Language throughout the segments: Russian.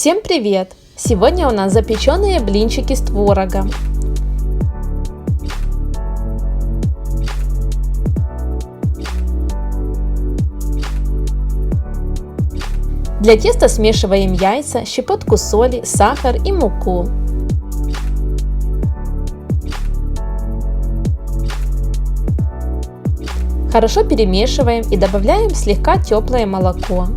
Всем привет! Сегодня у нас запеченные блинчики с творогом. Для теста смешиваем яйца, щепотку соли, сахар и муку. Хорошо перемешиваем и добавляем слегка теплое молоко.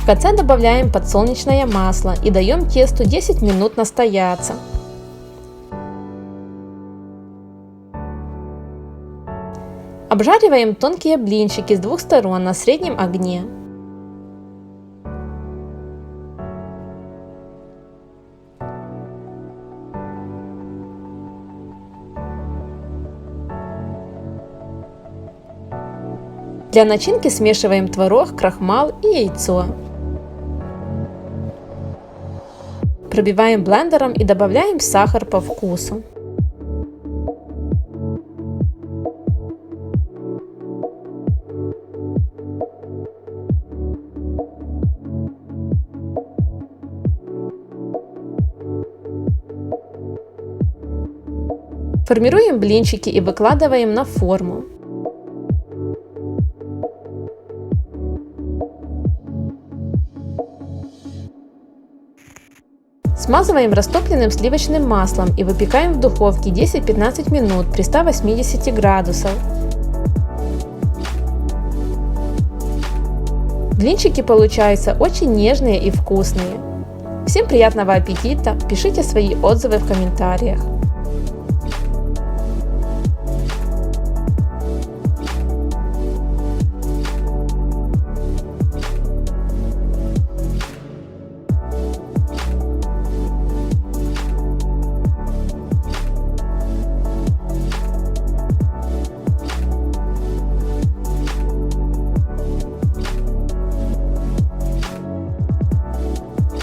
В конце добавляем подсолнечное масло и даем тесту 10 минут настояться. Обжариваем тонкие блинчики с двух сторон на среднем огне. Для начинки смешиваем творог, крахмал и яйцо. Пробиваем блендером и добавляем сахар по вкусу. Формируем блинчики и выкладываем на форму. Смазываем растопленным сливочным маслом и выпекаем в духовке 10-15 минут при 180 градусах. Блинчики получаются очень нежные и вкусные. Всем приятного аппетита! Пишите свои отзывы в комментариях.